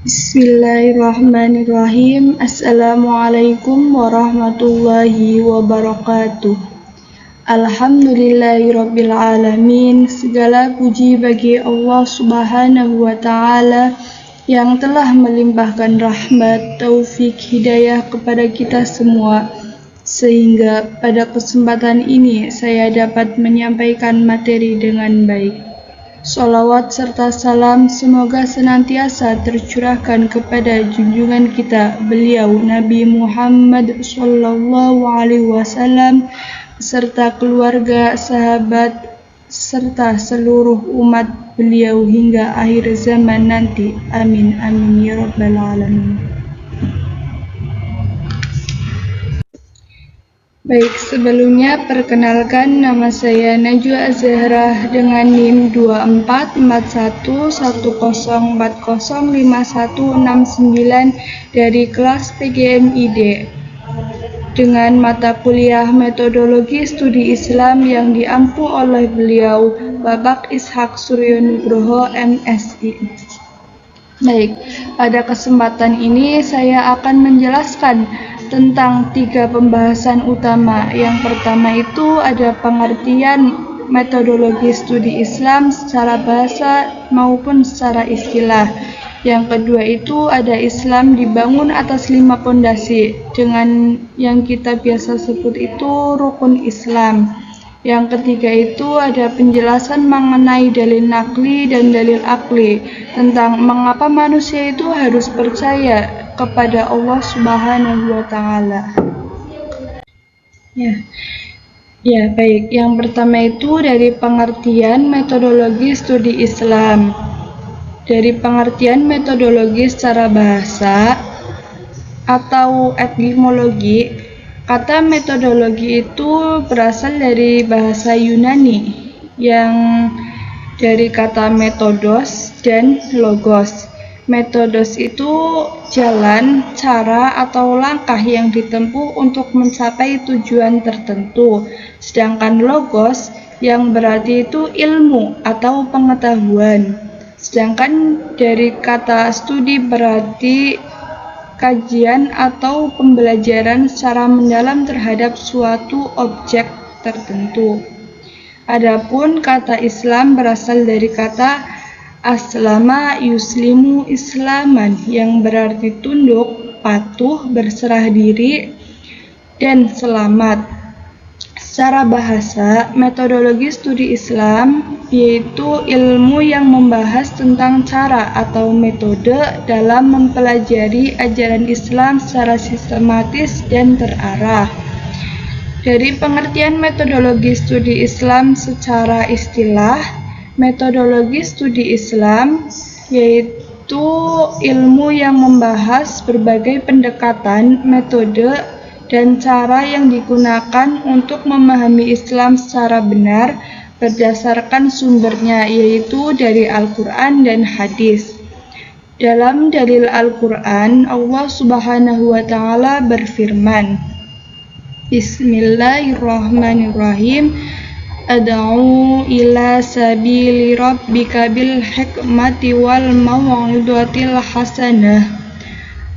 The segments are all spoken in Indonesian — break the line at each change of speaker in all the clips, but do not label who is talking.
Bismillahirrahmanirrahim. Assalamualaikum warahmatullahi wabarakatuh. Alhamdulillahirabbil alamin. Segala puji bagi Allah Subhanahu wa taala yang telah melimpahkan rahmat, taufik, hidayah kepada kita semua, sehingga pada kesempatan ini saya dapat menyampaikan materi dengan baik. Sholawat serta salam semoga senantiasa tercurahkan kepada junjungan kita, beliau Nabi Muhammad SAW, serta keluarga, sahabat, serta seluruh umat beliau hingga akhir zaman nanti. Amin amin ya rabbal alamin. Baik, sebelumnya perkenalkan, nama saya Najwa Azahra dengan NIM 244110405169 dari kelas PGMID dengan mata kuliah Metodologi Studi Islam yang diampu oleh beliau Bapak Ishak Suryo Nugroho MSI. Baik, pada kesempatan ini saya akan menjelaskan tentang 3 pembahasan utama. Yang pertama itu ada pengertian metodologi studi Islam secara bahasa maupun secara istilah. Yang kedua itu ada Islam dibangun atas 5 pondasi dengan yang kita biasa sebut itu rukun Islam. Yang ketiga itu ada penjelasan mengenai dalil nakli dan dalil akli tentang mengapa manusia itu harus percaya kepada Allah Subhanahu wa taala. Ya, baik. Yang pertama itu dari pengertian metodologi studi Islam. Dari pengertian metodologi secara bahasa atau etimologi, kata metodologi itu berasal dari bahasa Yunani yang dari kata metodos dan logos. Metodos itu jalan, cara, atau langkah yang ditempuh untuk mencapai tujuan tertentu. Sedangkan logos yang berarti itu ilmu atau pengetahuan. Sedangkan dari kata studi berarti kajian atau pembelajaran secara mendalam terhadap suatu objek tertentu. Adapun kata Islam berasal dari kata aslama yuslimu islaman yang berarti tunduk, patuh, berserah diri, dan selamat. Secara bahasa, metodologi studi Islam yaitu ilmu yang membahas tentang cara atau metode dalam mempelajari ajaran Islam secara sistematis dan terarah. Dari pengertian metodologi studi Islam secara istilah, metodologi studi Islam yaitu ilmu yang membahas berbagai pendekatan, metode, dan cara yang digunakan untuk memahami Islam secara benar berdasarkan sumbernya, yaitu dari Al-Quran dan hadis. Dalam dalil Al-Quran, Allah Subhanahu wa Ta'ala berfirman, Bismillahirrahmanirrahim. Ad'u ila sabili rabbika bil hikmati wal mau'izatil hasanah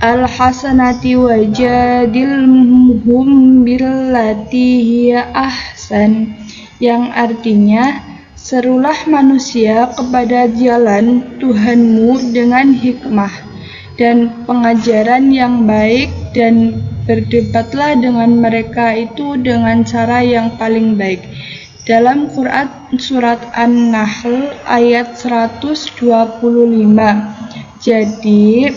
al-hasanati wajadilhum billati hiya ahsan, yang artinya serulah manusia kepada jalan Tuhanmu dengan hikmah dan pengajaran yang baik, dan berdebatlah dengan mereka itu dengan cara yang paling baik. Dalam Quran surat An-Nahl ayat 125. Jadi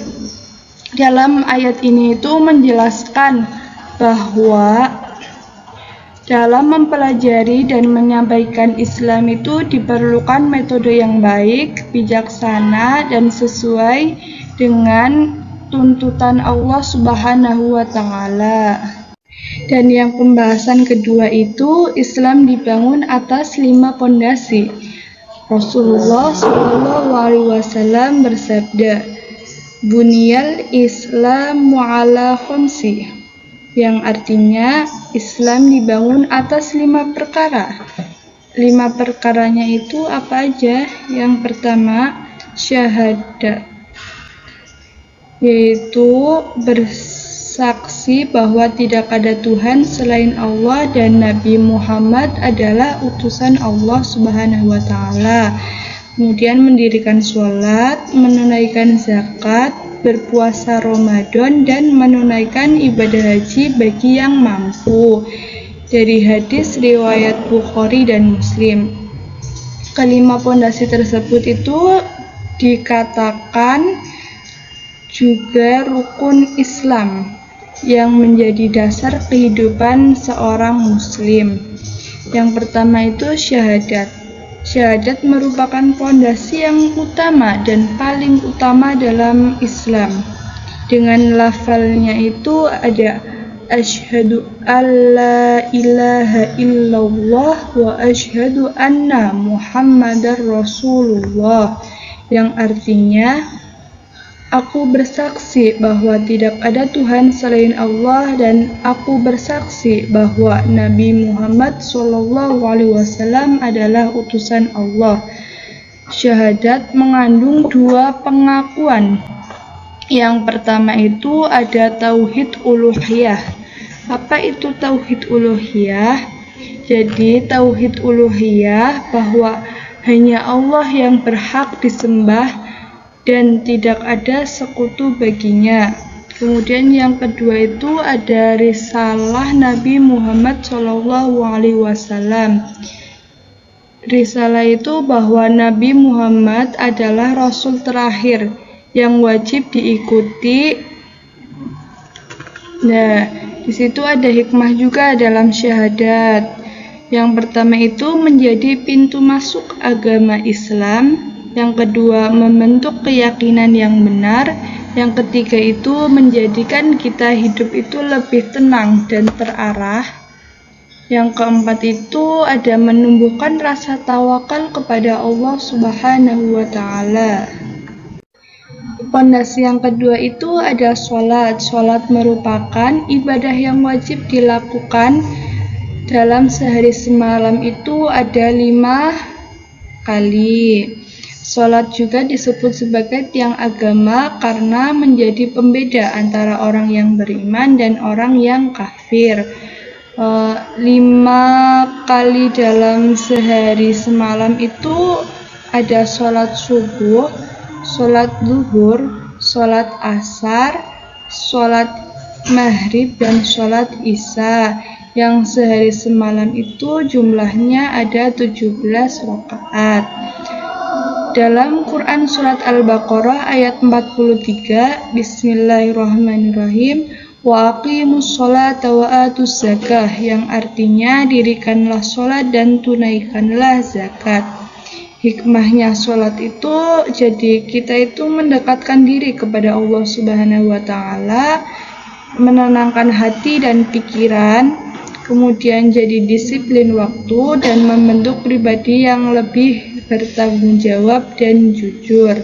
dalam ayat ini itu menjelaskan bahwa dalam mempelajari dan menyampaikan Islam itu diperlukan metode yang baik, bijaksana, dan sesuai dengan tuntutan Allah Subhanahu wa Ta'ala. Dan yang pembahasan kedua itu Islam dibangun atas 5 pondasi. Rasulullah SAW bersabda, Buniyal Islamu ala khamsi, yang artinya Islam dibangun atas 5 perkara. 5 perkaranya itu apa aja? Yang pertama, syahadat. yaitu bersaksi bahwa tidak ada Tuhan selain Allah dan Nabi Muhammad adalah utusan Allah Subhanahu wa Ta'ala. Kemudian mendirikan sholat, menunaikan zakat, berpuasa Ramadan, dan menunaikan ibadah haji bagi yang mampu. Dari hadis riwayat Bukhari dan Muslim. Kelima pondasi tersebut itu dikatakan juga rukun Islam yang menjadi dasar kehidupan seorang muslim. Yang pertama itu syahadat. Syahadat merupakan pondasi yang utama dan paling utama dalam Islam. Dengan lafalnya itu ada asyhadu alla ilaha illallah wa asyhadu anna muhammadar rasulullah, yang artinya aku bersaksi bahwa tidak ada Tuhan selain Allah dan aku bersaksi bahwa Nabi Muhammad SAW adalah utusan Allah. Syahadat mengandung dua pengakuan. Yang pertama itu ada tauhid uluhiyah. Apa itu tauhid uluhiyah? Jadi tauhid uluhiyah bahwa hanya Allah yang berhak disembah dan tidak ada sekutu baginya. Kemudian yang kedua itu ada risalah Nabi Muhammad SAW. Risalah itu bahwa Nabi Muhammad adalah Rasul terakhir yang wajib diikuti. Nah, di situ ada hikmah juga dalam syahadat. Yang pertama itu menjadi pintu masuk agama Islam. Yang kedua, membentuk keyakinan yang benar. Yang ketiga itu menjadikan kita hidup itu lebih tenang dan terarah. Yang keempat itu ada menumbuhkan rasa tawakal kepada Allah Subhanahu wa Ta'ala. Pondasi yang kedua itu ada sholat. Sholat merupakan ibadah yang wajib dilakukan dalam sehari semalam itu ada 5 kali. Sholat juga disebut sebagai tiang agama karena menjadi pembeda antara orang yang beriman dan orang yang kafir. 5 kali dalam sehari semalam itu ada sholat subuh, sholat zuhur, sholat asar, sholat maghrib, dan sholat isya. Yang sehari semalam itu jumlahnya ada 17 rakaat. Dalam Quran Surat Al-Baqarah ayat 43, Bismillahirrahmanirrahim, wa aqimus sholata wa atuz zakah, yang artinya dirikanlah sholat dan tunaikanlah zakat. Hikmahnya sholat itu jadi kita itu mendekatkan diri kepada Allah Subhanahu wa Ta'ala, menenangkan hati dan pikiran, kemudian jadi disiplin waktu dan membentuk pribadi yang lebih bertanggung jawab dan jujur.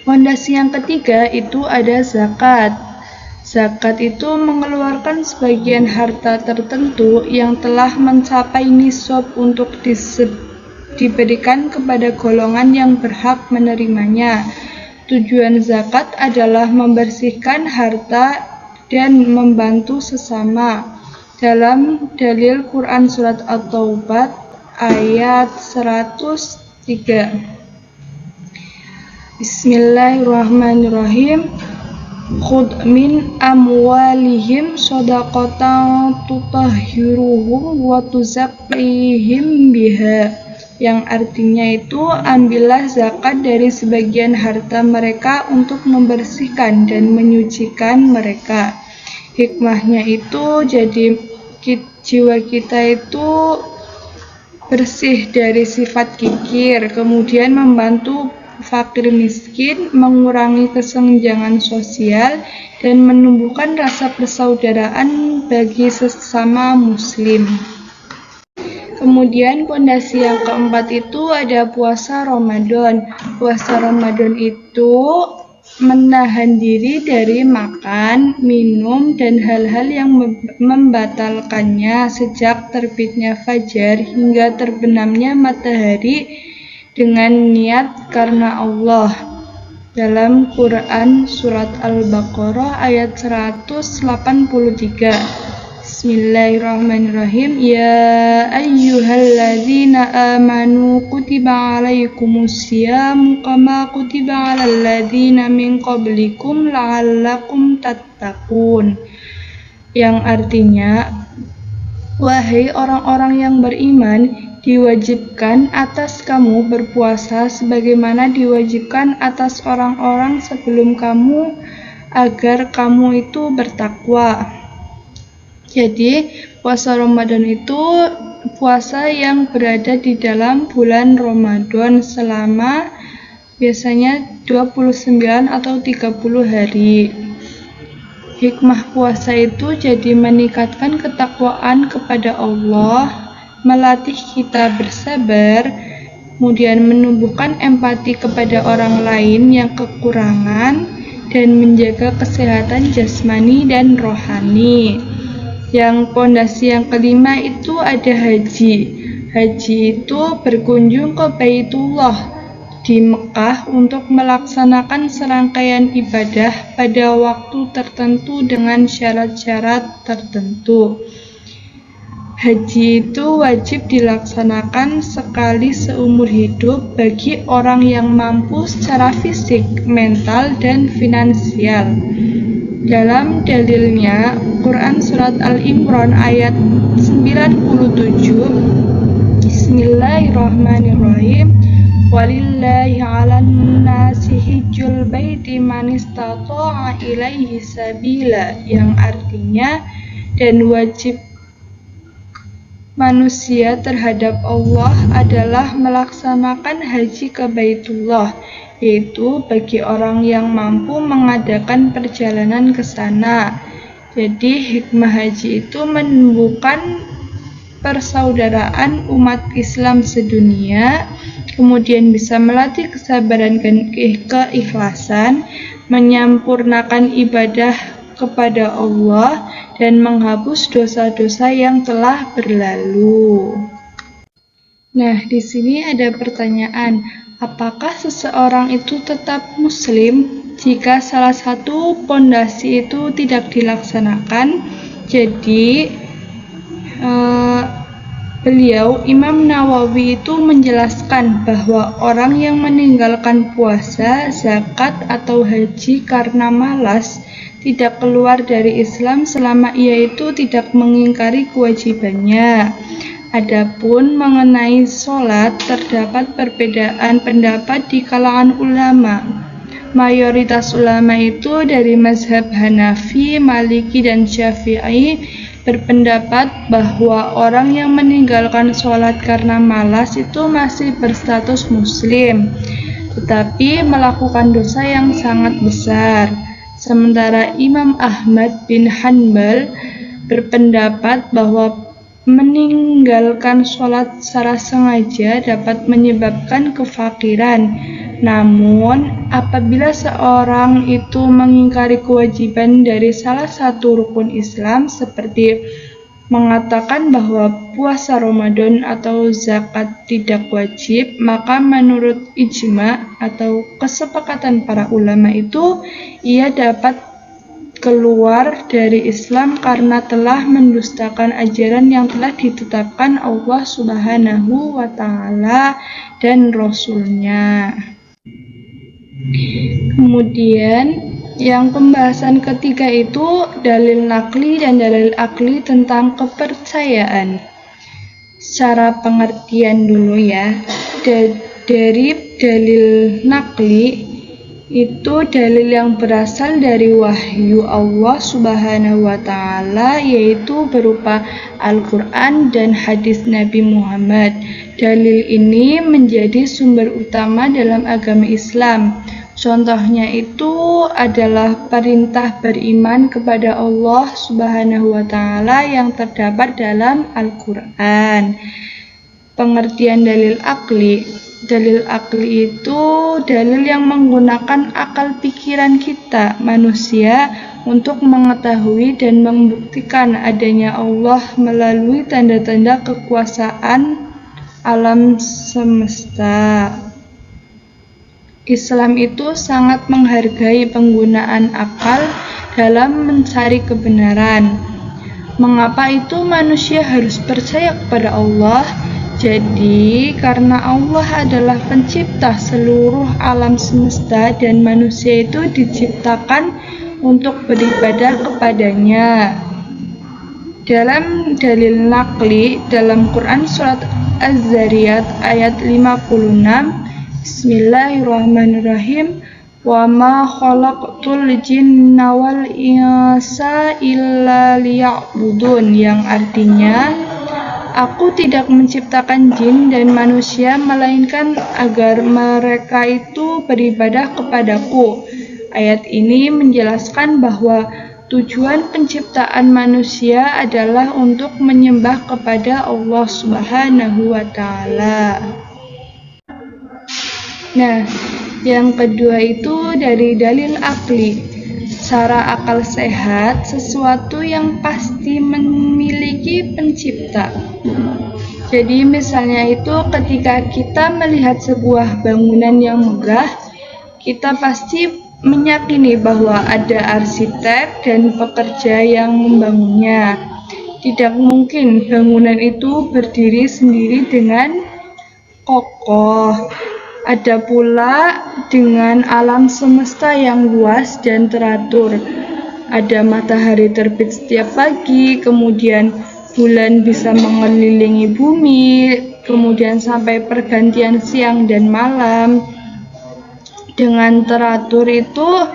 Pondasi yang ketiga itu ada zakat. Zakat itu mengeluarkan sebagian harta tertentu yang telah mencapai nisab untuk diberikan kepada golongan yang berhak menerimanya. Tujuan zakat adalah membersihkan harta dan membantu sesama. Dalam dalil Quran Surat At-Taubah ayat 103. Bismillahirrahmanirrahim. Khudh min amwalihim shadaqatan tutahhiruhum wa tuzakkihim biha, yang artinya itu ambillah zakat dari sebagian harta mereka untuk membersihkan dan menyucikan mereka. Hikmahnya itu jadi jiwa kita itu bersih dari sifat kikir, kemudian membantu fakir miskin, mengurangi kesenjangan sosial, dan menumbuhkan rasa persaudaraan bagi sesama muslim. Kemudian pondasi yang keempat itu ada puasa Ramadan. Puasa Ramadan itu menahan diri dari makan, minum, dan hal-hal yang membatalkannya sejak terbitnya fajar hingga terbenamnya matahari dengan niat karena Allah. dalam Quran surat Al-Baqarah ayat 183. Bismillahirrahmanirrahim. Ya ayyuhalladzina amanu kutiba alaikumusyamu kama kutiba alal ladzina min qablikum la'allakum tattaqun. Yang artinya, wahai orang-orang yang beriman, diwajibkan atas kamu berpuasa sebagaimana diwajibkan atas orang-orang sebelum kamu agar kamu itu bertakwa. Jadi, puasa Ramadan itu puasa yang berada di dalam bulan Ramadan selama biasanya 29 atau 30 hari. Hikmah puasa itu jadi meningkatkan ketakwaan kepada Allah, melatih kita bersabar, kemudian menumbuhkan empati kepada orang lain yang kekurangan, dan menjaga kesehatan jasmani dan rohani. Yang pondasi yang kelima itu ada haji. Haji itu berkunjung ke Baitullah di Mekah untuk melaksanakan serangkaian ibadah pada waktu tertentu dengan syarat-syarat tertentu. Haji itu wajib dilaksanakan sekali seumur hidup bagi orang yang mampu secara fisik, mental, dan finansial. Dalam dalilnya, Quran Surat Al-Imran ayat 97, Bismillahirrahmanirrahim, Walillahi 'alan nasi hijjul baiti man istata'a ilaihi sabila, yang artinya, dan wajib manusia terhadap Allah adalah melaksanakan haji ke Baitullah, yaitu bagi orang yang mampu mengadakan perjalanan ke sana. Jadi hikmah haji itu menumbuhkan persaudaraan umat Islam sedunia, kemudian bisa melatih kesabaran dan keikhlasan, menyempurnakan ibadah kepada Allah, dan menghapus dosa-dosa yang telah berlalu. Nah, di sini ada pertanyaan, apakah seseorang itu tetap muslim jika salah satu pondasi itu tidak dilaksanakan? Jadi, beliau Imam Nawawi itu menjelaskan bahwa orang yang meninggalkan puasa, zakat, atau haji karena malas tidak keluar dari Islam selama ia itu tidak mengingkari kewajibannya. Adapun mengenai sholat, terdapat perbedaan pendapat di kalangan ulama. Mayoritas ulama itu dari mazhab Hanafi, Maliki, dan Syafi'i berpendapat bahwa orang yang meninggalkan sholat karena malas itu masih berstatus muslim, tetapi melakukan dosa yang sangat besar. Sementara Imam Ahmad bin Hanbal berpendapat bahwa meninggalkan sholat secara sengaja dapat menyebabkan kefakiran. Namun, apabila seorang itu mengingkari kewajiban dari salah satu rukun Islam seperti mengatakan bahwa puasa Ramadan atau zakat tidak wajib, maka menurut ijma atau kesepakatan para ulama itu, ia dapat keluar dari Islam karena telah mendustakan ajaran yang telah ditetapkan Allah Subhanahu wa Ta'ala dan Rasul-Nya. Kemudian yang pembahasan ketiga itu dalil nakli dan dalil akli tentang kepercayaan. Secara pengertian dulu ya, dari dalil nakli itu dalil yang berasal dari wahyu Allah Subhanahu wa Ta'ala, yaitu berupa Al-Quran dan hadis Nabi Muhammad. Dalil ini menjadi sumber utama dalam agama Islam. Contohnya itu adalah perintah beriman kepada Allah Subhanahu wa Ta'ala yang terdapat dalam Al-Quran. Pengertian dalil akli. Dalil akli itu dalil yang menggunakan akal pikiran kita, manusia, untuk mengetahui dan membuktikan adanya Allah melalui tanda-tanda kekuasaan alam semesta. Islam itu sangat menghargai penggunaan akal dalam mencari kebenaran. Mengapa itu manusia harus percaya kepada Allah? Jadi, karena Allah adalah pencipta seluruh alam semesta dan manusia itu diciptakan untuk beribadah kepadanya. Dalam dalil naqli dalam Quran surat Az-Zariyat ayat 56, Bismillahirrahmanirrahim. Wa ma khalaqtul jinna wal insa illa liya'budun, yang artinya aku tidak menciptakan jin dan manusia melainkan agar mereka itu beribadah kepadaku. Ayat ini menjelaskan bahwa tujuan penciptaan manusia adalah untuk menyembah kepada Allah Subhanahu wa Ta'ala. Nah, yang kedua itu dari dalil akli. Secara akal sehat, sesuatu yang pasti memiliki pencipta. Jadi misalnya itu ketika kita melihat sebuah bangunan yang megah, kita pasti meyakini bahwa ada arsitek dan pekerja yang membangunnya. Tidak mungkin bangunan itu berdiri sendiri dengan kokoh. Ada pula dengan alam semesta yang luas dan teratur. Ada matahari terbit setiap pagi, kemudian bulan bisa mengelilingi bumi, kemudian sampai pergantian siang dan malam. Dengan teratur itu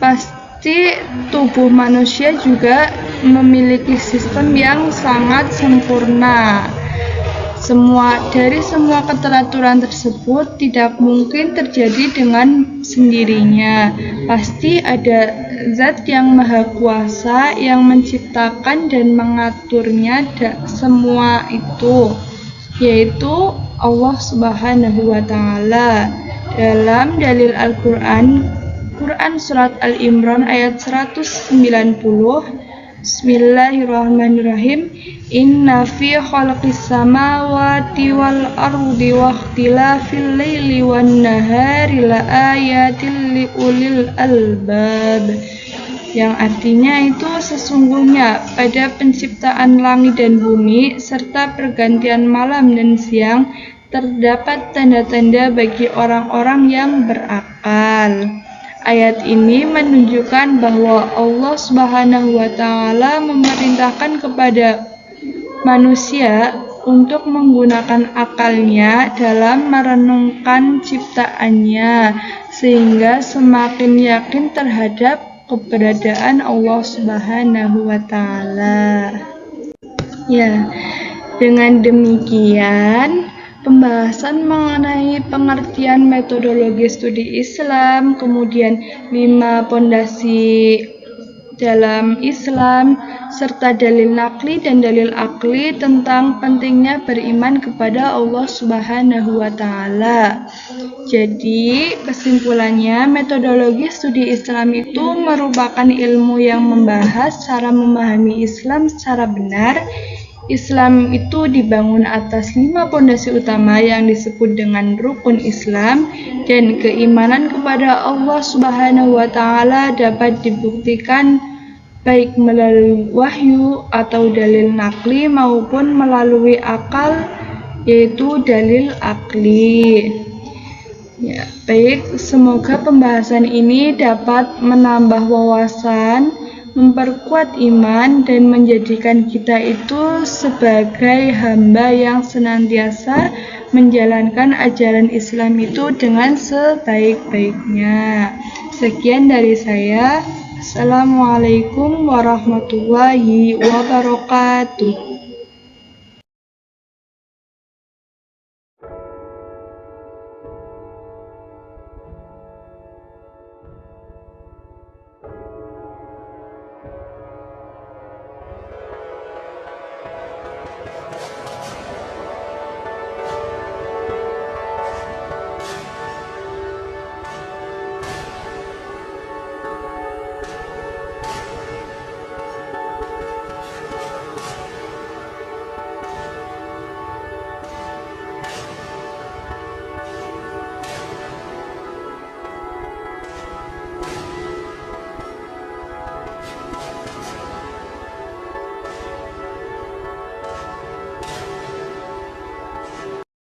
pasti tubuh manusia juga memiliki sistem yang sangat sempurna. Dari semua keteraturan tersebut tidak mungkin terjadi dengan sendirinya. Pasti ada zat yang maha kuasa yang menciptakan dan mengaturnya semua itu, yaitu Allah Subhanahu wa Ta'ala. Dalam dalil Al-Quran, Quran surat Al-Imran ayat 190, Bismillahirrahmanirrahim. Inna fi khalqis samawati wal ardi wa ikhtilafil laili wan nahari la ayatil li ulil albab. Yang artinya itu sesungguhnya pada penciptaan langit dan bumi serta pergantian malam dan siang terdapat tanda-tanda bagi orang-orang yang berakal. Ayat ini menunjukkan bahwa Allah Subhanahu wa Ta'ala memerintahkan kepada manusia untuk menggunakan akalnya dalam merenungkan ciptaannya, sehingga semakin yakin terhadap keberadaan Allah Subhanahu wa Ta'ala. Ya, dengan demikian pembahasan mengenai pengertian metodologi studi Islam, kemudian 5 pondasi dalam Islam, serta dalil naqli dan dalil akli tentang pentingnya beriman kepada Allah Subhanahu wa Ta'ala. Jadi, kesimpulannya, metodologi studi Islam itu merupakan ilmu yang membahas cara memahami Islam secara benar. Islam itu dibangun atas 5 pondasi utama yang disebut dengan rukun Islam, dan keimanan kepada Allah Subhanahu wa Ta'ala dapat dibuktikan baik melalui wahyu atau dalil naqli maupun melalui akal, yaitu dalil akli. Ya, baik, semoga pembahasan ini dapat menambah wawasan, memperkuat iman, dan menjadikan kita itu sebagai hamba yang senantiasa menjalankan ajaran Islam itu dengan sebaik-baiknya. Sekian dari saya. Assalamualaikum warahmatullahi wabarakatuh.